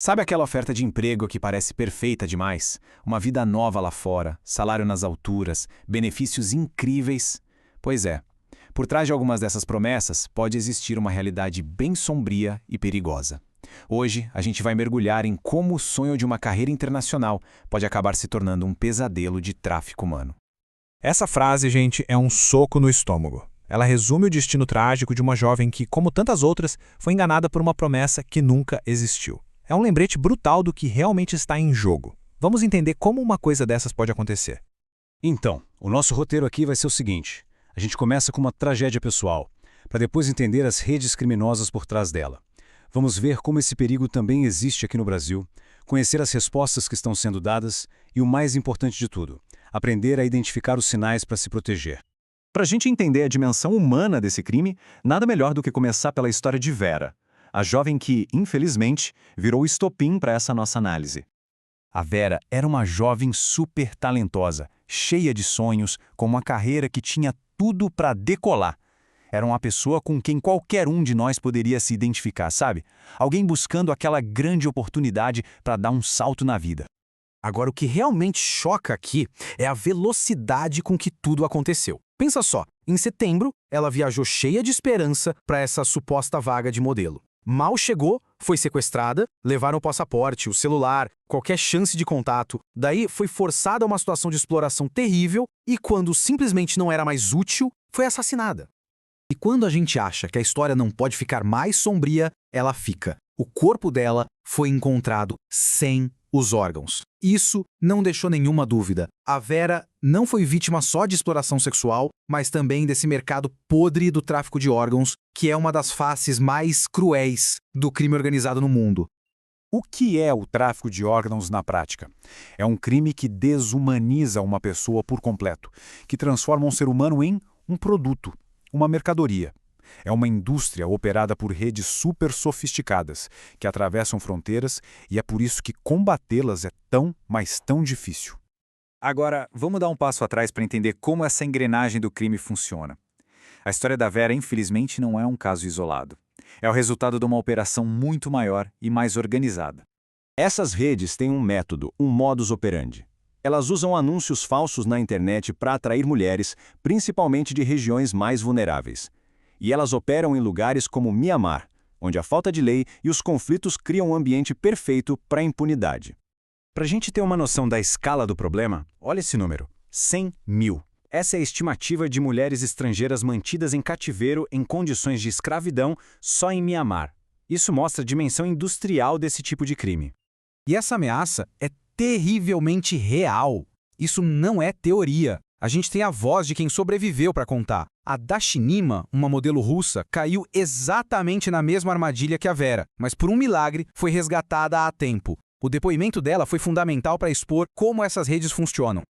Sabe aquela oferta de emprego que parece perfeita demais? Uma vida nova lá fora, salário nas alturas, benefícios incríveis? Pois é, por trás de algumas dessas promessas pode existir uma realidade bem sombria e perigosa. Hoje, a gente vai mergulhar em como o sonho de uma carreira internacional pode acabar se tornando um pesadelo de tráfico humano. Essa frase, gente, é um soco no estômago. Ela resume o destino trágico de uma jovem que, como tantas outras, foi enganada por uma promessa que nunca existiu. É um lembrete brutal do que realmente está em jogo. Vamos entender como uma coisa dessas pode acontecer. Então, o nosso roteiro aqui vai ser o seguinte. A gente começa com uma tragédia pessoal, para depois entender as redes criminosas por trás dela. Vamos ver como esse perigo também existe aqui no Brasil, conhecer as respostas que estão sendo dadas e, o mais importante de tudo, aprender a identificar os sinais para se proteger. Para a gente entender a dimensão humana desse crime, nada melhor do que começar pela história de Vera, a jovem que, infelizmente, virou o estopim para essa nossa análise. A Vera era uma jovem super talentosa, cheia de sonhos, com uma carreira que tinha tudo para decolar. Era uma pessoa com quem qualquer um de nós poderia se identificar, sabe? Alguém buscando aquela grande oportunidade para dar um salto na vida. Agora, o que realmente choca aqui é a velocidade com que tudo aconteceu. Pensa só, em setembro, ela viajou cheia de esperança para essa suposta vaga de modelo. Mal chegou, foi sequestrada, levaram o passaporte, o celular, qualquer chance de contato. Daí foi forçada a uma situação de exploração terrível e, quando simplesmente não era mais útil, foi assassinada. E quando a gente acha que a história não pode ficar mais sombria, ela fica. O corpo dela foi encontrado sem os órgãos. Isso não deixou nenhuma dúvida. A Vera não foi vítima só de exploração sexual, mas também desse mercado podre do tráfico de órgãos, que é uma das faces mais cruéis do crime organizado no mundo. O que é o tráfico de órgãos na prática? É um crime que desumaniza uma pessoa por completo, que transforma um ser humano em um produto, uma mercadoria. É uma indústria operada por redes super sofisticadas, que atravessam fronteiras, e é por isso que combatê-las é tão, mas tão difícil. Agora, vamos dar um passo atrás para entender como essa engrenagem do crime funciona. A história da Vera, infelizmente, não é um caso isolado. É o resultado de uma operação muito maior e mais organizada. Essas redes têm um método, um modus operandi. Elas usam anúncios falsos na internet para atrair mulheres, principalmente de regiões mais vulneráveis. E elas operam em lugares como Mianmar, onde a falta de lei e os conflitos criam um ambiente perfeito para a impunidade. Para a gente ter uma noção da escala do problema, olha esse número: 100 mil. Essa é a estimativa de mulheres estrangeiras mantidas em cativeiro em condições de escravidão só em Mianmar. Isso mostra a dimensão industrial desse tipo de crime. E essa ameaça é terrivelmente real. Isso não é teoria. A gente tem a voz de quem sobreviveu para contar. A Dashinima, uma modelo russa, caiu exatamente na mesma armadilha que a Vera, mas por um milagre foi resgatada a tempo. O depoimento dela foi fundamental para expor como essas redes funcionam.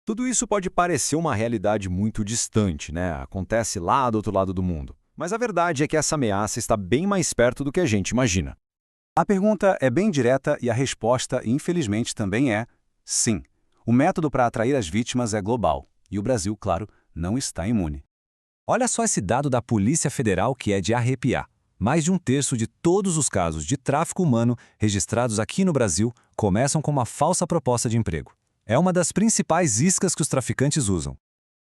Tudo isso pode parecer uma realidade muito distante, né? Acontece lá do outro lado do mundo. Mas a verdade é que essa ameaça está bem mais perto do que a gente imagina. A pergunta é bem direta e a resposta, infelizmente, também é sim. O método para atrair as vítimas é global, e o Brasil, claro, não está imune. Olha só esse dado da Polícia Federal que é de arrepiar. Mais de um terço de todos os casos de tráfico humano registrados aqui no Brasil começam com uma falsa proposta de emprego. É uma das principais iscas que os traficantes usam.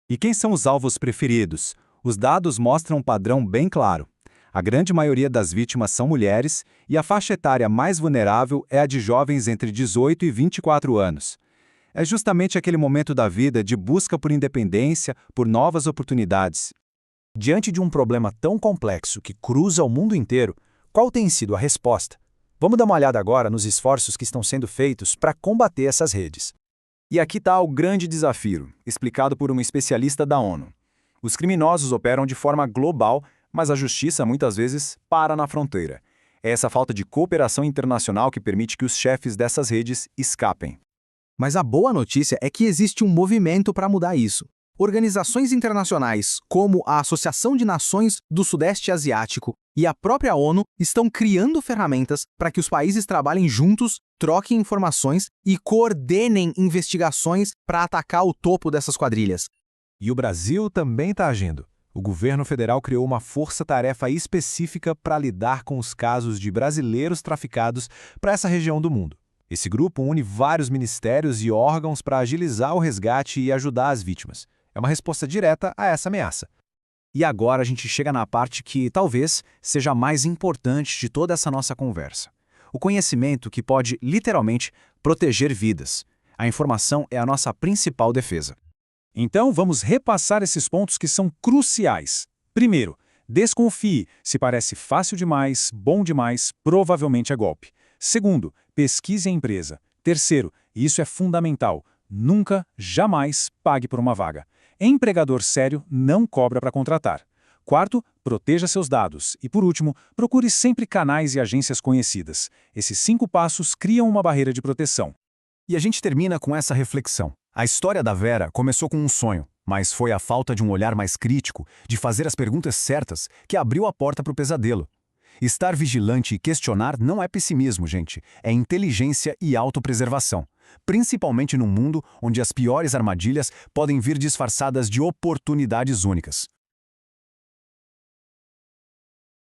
E quem são os alvos preferidos? Os dados mostram um padrão bem claro. A grande maioria das vítimas são mulheres e a faixa etária mais vulnerável é a de jovens entre 18 e 24 anos. É justamente aquele momento da vida de busca por independência, por novas oportunidades. Diante de um problema tão complexo que cruza o mundo inteiro, qual tem sido a resposta? Vamos dar uma olhada agora nos esforços que estão sendo feitos para combater essas redes. E aqui está o grande desafio, explicado por um especialista da ONU. Os criminosos operam de forma global, mas a justiça muitas vezes para na fronteira. É essa falta de cooperação internacional que permite que os chefes dessas redes escapem. Mas a boa notícia é que existe um movimento para mudar isso. Organizações internacionais, como a Associação de Nações do Sudeste Asiático e a própria ONU, estão criando ferramentas para que os países trabalhem juntos, troquem informações e coordenem investigações para atacar o topo dessas quadrilhas. E o Brasil também está agindo. O governo federal criou uma força-tarefa específica para lidar com os casos de brasileiros traficados para essa região do mundo. Esse grupo une vários ministérios e órgãos para agilizar o resgate e ajudar as vítimas. É uma resposta direta a essa ameaça. E agora a gente chega na parte que talvez seja a mais importante de toda essa nossa conversa. O conhecimento que pode, literalmente, proteger vidas. A informação é a nossa principal defesa. Então, vamos repassar esses pontos que são cruciais. Primeiro, desconfie. Se parece fácil demais, bom demais, provavelmente é golpe. Segundo, pesquise a empresa. Terceiro, e isso é fundamental, nunca, jamais pague por uma vaga. Empregador sério não cobra para contratar. Quarto, proteja seus dados. E por último, procure sempre canais e agências conhecidas. Esses 5 passos criam uma barreira de proteção. E a gente termina com essa reflexão. A história da Vera começou com um sonho, mas foi a falta de um olhar mais crítico, de fazer as perguntas certas, que abriu a porta para o pesadelo. Estar vigilante e questionar não é pessimismo, gente. É inteligência e autopreservação. Principalmente num mundo onde as piores armadilhas podem vir disfarçadas de oportunidades únicas.